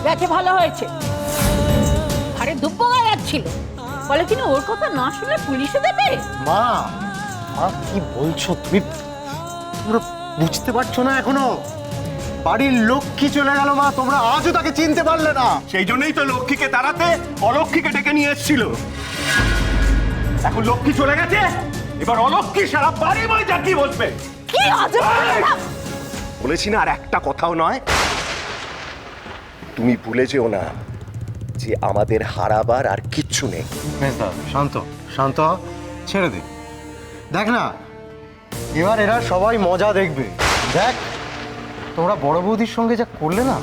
গেছে ভালো হয়েছে। আরে দুব্বগা যাচ্ছিল, বলে কিনা ওর কথা না শুনে পুলিশে দেবে। মা, মা কি বলছো তুমি? তোমরা বুঝতে পারছো না এখনো? বাড়ির লক্ষ্মী চলে গেল মা, তোমরা আজও তাকে চিনতে পারলে না। সেই জন্যই তো লক্ষ্মীকে তাড়াতে অলক্ষ্মীকে ডেকে নিয়ে এসেছিল। এখন লক্ষ্মী চলে গেছে, এবার অলক্ষ্মী সারা বাড়ি বলে জাকি বসবে। কি আজব কথা! বলেছি না আর একটা কথাও নয়। তুমি ভুলে যেও না যে আমাদের হারাবার আর কিচ্ছু নেই। মেজদা শান্ত শান্ত হ, ছেড়ে দে। দেখ না, এবার এরা সবাই মজা দেখবে। দেখ, তোমরা বড় বৌদির সঙ্গে যা করলে না,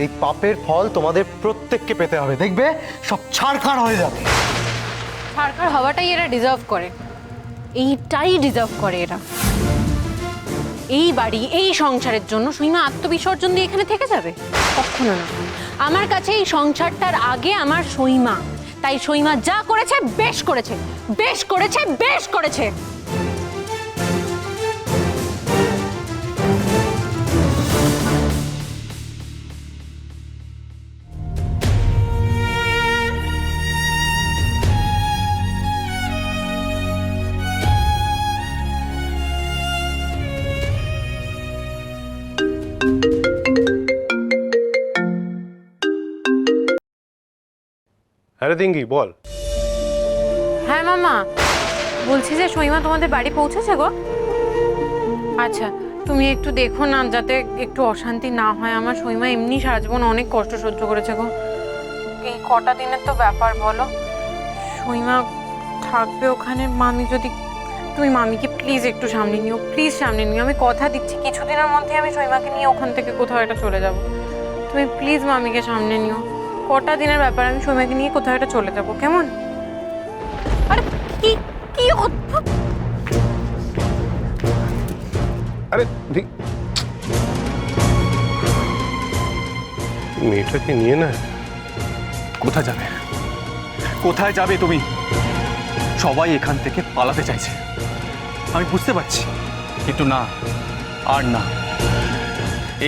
এই পাপের ফল তোমাদের প্রত্যেককে পেতে হবে। দেখবে সব ছাড়খাড় হয়ে যাবে। ছাড়খাড় হওয়াটাই এরা ডিজার্ভ করে, এইটাই ডিজার্ভ করে এরা। এই বাড়ি এই সংসারের জন্য সীমা আত্মবিসর্জন দিয়ে এখানে থেকে যাবে? কখনো না। আমার কাছে এই সংসারটার আগে আমার সীমা। তাই সীমা যা করেছে বেশ করেছে, বেশ করেছে, বেশ করেছে। আরে দিঙ্গি বল। হ্যাঁ মামা, বলছি যে সীমা তোমাদের বাড়ি পৌঁছেছে গো। আচ্ছা, তুমি একটু দেখো না যাতে একটু অশান্তি না হয়। আমার সীমা এমনি সারা জীবন অনেক কষ্ট সহ্য করেছে গো। এই কটা দিনের তো ব্যাপার বলো, সীমা থাকবে ওখানে। মামি যদি, তুমি মামিকে প্লিজ একটু সামনে নিও, প্লিজ সামনে নিও। আমি কথা দিচ্ছি কিছুদিনের মধ্যে আমি সীমাকে নিয়ে ওখান থেকে কোথাও একটা চলে যাব। তুমি প্লিজ মামিকে সামনে নিও। কটা দিনের ব্যাপার, আমি সীমাকে নিয়ে কোথাও একটা চলে যাব, কেমন? আরে কি কি অদ্ভুত! আরে মেয়েটাকে নিয়ে না কোথায় যাবে? কোথায় যাবে তুমি? সবাই এখান থেকে পালাতে চাইছে, আমি বুঝতে পারছি, কিন্তু না, আর না।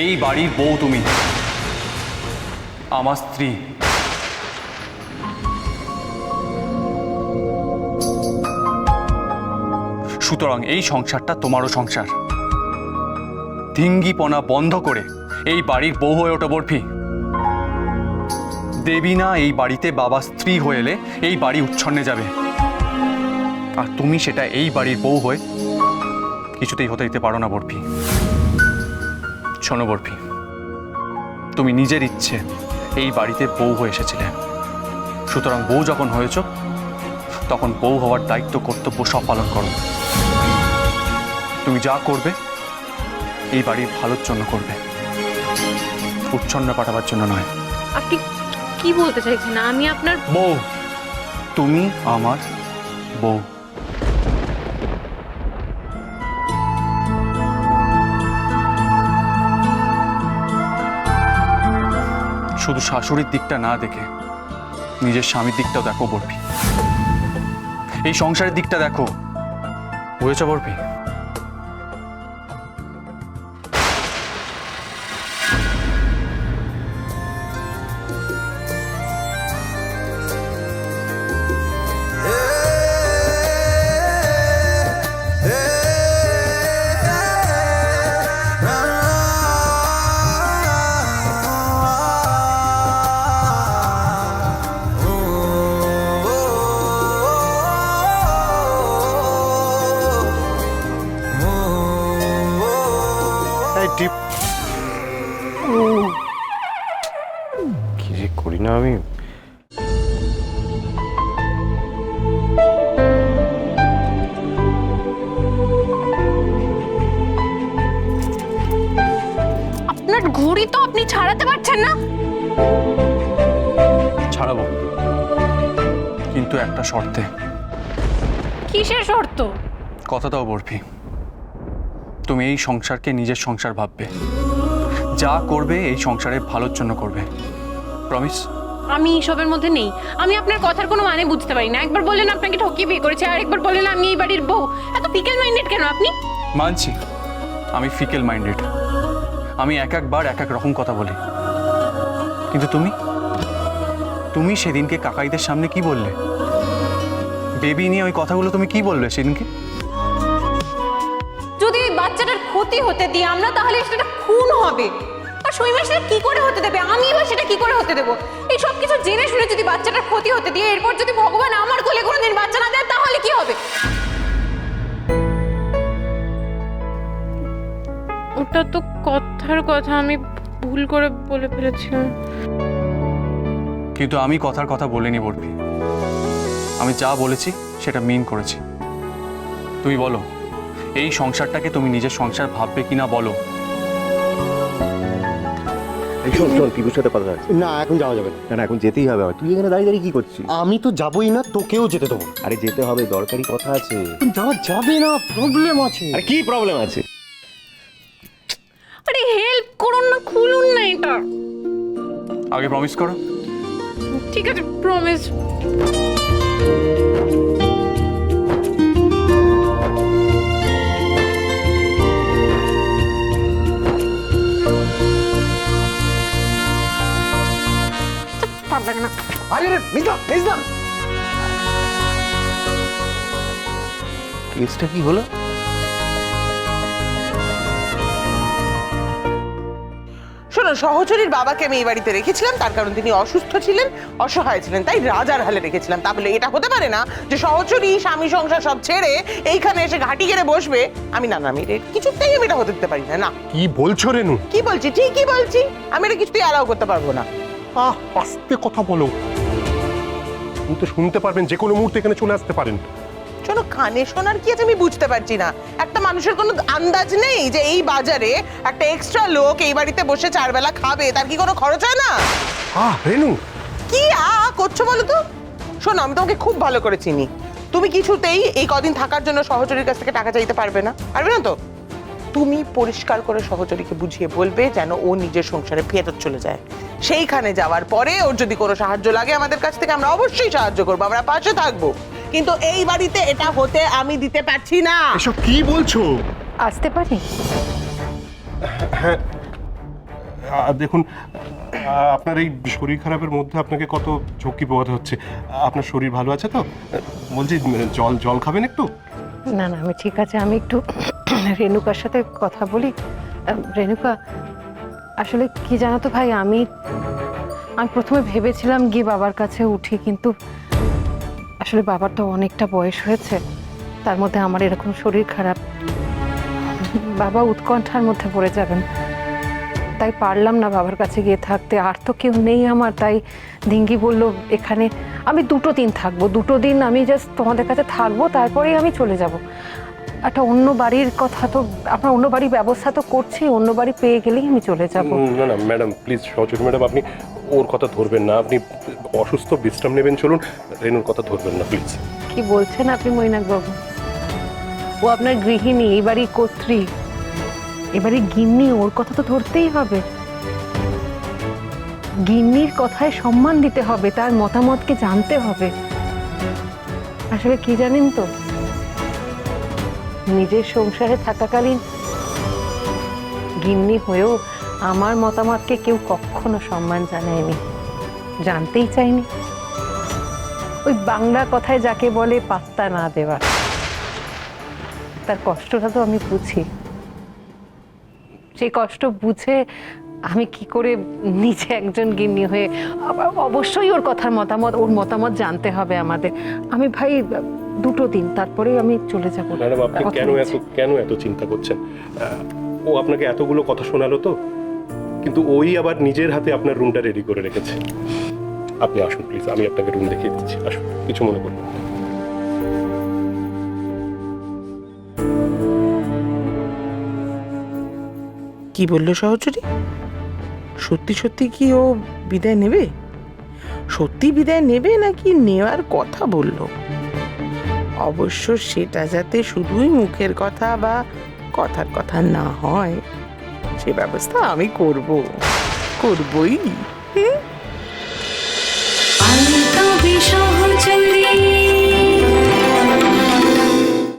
এই বাড়ির বউ তুমি, আমার স্ত্রী। সুতরাং এই সংসারটা তোমারও সংসার। ধিঙ্গিপনা বন্ধ করে এই বাড়ির বউ হয়ে ওঠো বরফি। দেবী না এই বাড়িতে বাবা স্ত্রী হয়ে এলে এই বাড়ি উচ্ছন্নে যাবে, আর তুমি সেটা এই বাড়ির বউ হয়ে কিছুতেই হতে দিতে পারো না বরফি। শোনো বরফি, তুমি নিজের ইচ্ছে এই বাড়িতে বউ হয়ে এসেছিলে। সুতরাং বউ যখন হয়েছ, তখন বউ হওয়ার দায়িত্ব কর্তব্য সব পালন করো। তুমি যা করবে এই বাড়ির ভালোর জন্য করবে, উচ্ছন্ন পাঠাবার জন্য নয়। আপনি কি বলতে চাইছেন? আমি আপনার বউ, তুমি আমার বউ। শুধু শাশুড়ির দিকটা না দেখে নিজের স্বামীর দিকটাও দেখো বরফি, এই সংসারের দিকটা দেখো, বুঝেছ বরফি? কি যে করি না আমি। আপনার ঘড়ি তো আপনি ছাড়াতে পারছেন না। ছাড়াবো, কিন্তু একটা শর্তে। কিসের শর্ত? কথা দাও বরফি, তুমি এই সংসারকে নিজের সংসার ভাববে, যা করবে এই সংসারের ভালোর জন্য করবে। প্রমিস? আমি এসবের মধ্যে নেই। আমি আপনার কথার কোনো মানে বুঝতে পারি না। একবার বললেন আপনাকে ঠকিয়ে বিয়ে করেছে, আর একবার বললেন আমি এই বাড়ির বউ। এত পিকেল মাইন্ডেড কেন আপনি? মানছি আমি ফিকেল মাইন্ডেড, আমি এক একবার এক এক রকম কথা বলি, কিন্তু তুমি সেদিনকে কাকাইদের সামনে কি বললে? বেবি নিয়ে ওই কথাগুলো তুমি কি বললে সেদিনকে? যদি এই বাচ্চাটার ক্ষতি হতে দিই আমরা, তাহলে সেটা খুন হবে। আর শৈমা সেটা কি করে হতে দেবে? আমি এবার সেটা কি করে হতে দেবো? এই সব কিছু জেনে শুনে যদি বাচ্চাটার ক্ষতি হতে দিয়ে এরপর যদি ভগবান আমার কোলে কোনোদিন বাচ্চা না দেয়, তাহলে কি হবে? ওটা তো কথার কথা, আমি ভুল করে বলে ফেলেছিলাম। কিন্তু আমি কথার কথা বলিনি বর্পি, আমি যা বলেছি সেটা মিন করেছি। তুমি বলো, এই সংসারটাকে তুমি নিজের সংসার ভাববে কিনা বলো। শোন শোন, পিকুর সাথে কথা আছে। না, এখন যাওয়া যাবে না। না এখন যেতেই হবে। তুই এখানে দাঁড়িয়ে দাঁড়িয়ে কি করছিস? আমি তো যাবই না, তোকেও যেতে দেবো। আরে যেতে হবে, দরকারি কথা আছে। যাওয়া যাবে না, প্রবলেম আছে। আরে কি প্রবলেম আছে? আরে হেল্প করুন না, খুলুন না এটা। আগে প্রমিস করো। ঠিক আছে, প্রমিস। আরে মিজনা মিজনা, কেসটা কি হলো? শোনো, সহচরীর বাবাকে আমি এই বাড়িতে রেখেছিলাম তার কারণ তিনি অসুস্থ ছিলেন, অসহায় ছিলেন, তাই রাজার হালে রেখেছিলাম। তাহলে এটা হতে পারে না যে সহচরী স্বামী সংসার সব ছেড়ে এইখানে এসে ঘাটি গেড়ে বসবে। আমি না, আমি কিছুতেই আমি এটা হতে দিতে পারি না। না, কি বলছো রেনু? কি বলছি? ঠিকই বলছি, আমি এটা কিছুতেই অ্যালাউ করতে পারবো না। আস্তে কথা বলো, তুমি তো শুনতে পারবেন, যে কোনো মুহূর্তে এখানে চলে আসতে পারেন। শোনো, কানে শোনার কি আছে আমি বুঝতে পারছি না। একটা মানুষের কোনো আন্দাজ নেই যে এই বাজারে একটা এক্সট্রা লোক এই বাড়িতে বসে 4 বেলা খাবে, তার কি কোনো খরচ হয় না? রেনু, কি করছো বলো তো? শোনো, আমি তোমাকে খুব ভালো করে চিনি। তুমি কিছুতেই এই কদিন থাকার জন্য সহচরীর কাছ থেকে টাকা চাইতে পারবে না, পারবে না তো? তুমি পরিষ্কার করে সহচরীকে বুঝিয়ে বলবে যেন ও নিজের সংসারে ফেরত চলে যায়। সেইখানে যাওয়ার পরে ওর যদি কোনো সাহায্য লাগে আমাদের কাছ থেকে, আমরা অবশ্যই সাহায্য করবো, আমরা পাশে থাকবো। কিন্তু এই বাড়িতে এটা হতে আমি দিতে পারছি না। এসব কি বলছো? আসতে পারি? দেখুন, আপনার এই শরীর খারাপের মধ্যে আপনাকে কত ঝক্কি পোহাতে হচ্ছে। আপনার শরীর ভালো আছে তো? বলছি, জল খাবেন একটু? না না, আমি ঠিক আছে। আমি একটু রেণুকার সাথে কথা বলি। রেণুকা, আসলে কি জানো তো ভাই, আমি প্রথমে ভেবেছিলাম গিয়ে বাবার কাছে উঠি, কিন্তু আসলে বাবার তো অনেকটা বয়স হয়েছে, তার মধ্যে আমার এরকম শরীর খারাপ, বাবা উৎকণ্ঠার মধ্যে পড়ে যাবেন, তাই পারলাম না বাবার কাছে গিয়ে থাকতে। আর তো কেউ নেই আমার, তাই ডিঙ্গি বলল এখানে আমি 2 দিন থাকবো। 2 দিন আমি জাস্ট তোমাদের কাছে থাকবো, তারপরেই আমি চলে যাব। একটা অন্য বাড়ির কথা তো, আপনার অন্য বাড়ির ব্যবস্থা তো করছি, অন্য বাড়ি পেয়ে গেলেই আমি চলে যাব। না না ম্যাডাম, প্লিজ, সহযোগী ম্যাডাম, আপনি ওর কথা ধরবেন না। আপনি অসুস্থ, বিশ্রাম নেবেন, চলুন। রেনুর কথা ধরবেন না, প্লিজ। কি বলছেন আপনি মৈনাক বাবু? ও আপনার গৃহিণী, এই বাড়ির কর্ত্রী, এবারে গিন্নি, ওর কথা তো ধরতেই হবে। গিন্নির কথায় সম্মান দিতে হবে, তার মতামতকে জানতে হবে। আসলে কি জানেন তো, নিজের সংসারে থাকাকালীন গিন্নি হয়েও আমার মতামতকে কেউ কখনো সম্মান জানায়নি, জানতেই চাইনি। ওই বাংলা কথায় যাকে বলে পাত্তা না দেওয়া, তার কষ্টটা তো আমি বুঝি। সেই কষ্ট বুঝে আমি কি করে নিজে একজন গিন্নি হয়ে, অবশ্যই ওর কথার ওর মতামত জানতে হবে আমাদের। আমি ভাই 2 দিন, তারপরে আমি চলে যাবো। ম্যাডাম, আপনি কেন এত চিন্তা করছেন? ও আপনাকে এতগুলো কথা শোনালো তো, কিন্তু ওই আবার নিজের হাতে আপনার রুমটা রেডি করে রেখেছে। আপনি আসুন প্লিজ, আমি আপনাকে রুম দেখিয়ে দিচ্ছি। আসুন, কিছু মনে করবেন না। কি বললো সহচরী? সত্যি সত্যি কি ও বিদায় নেবে? সত্যি বিদায় নেবে নাকি নেওয়ার কথা বললো? অবশ্য সেটা যাতে শুধুই মুখের কথা বা কথার কথা না হয়, সে ব্যবস্থা আমি করবই।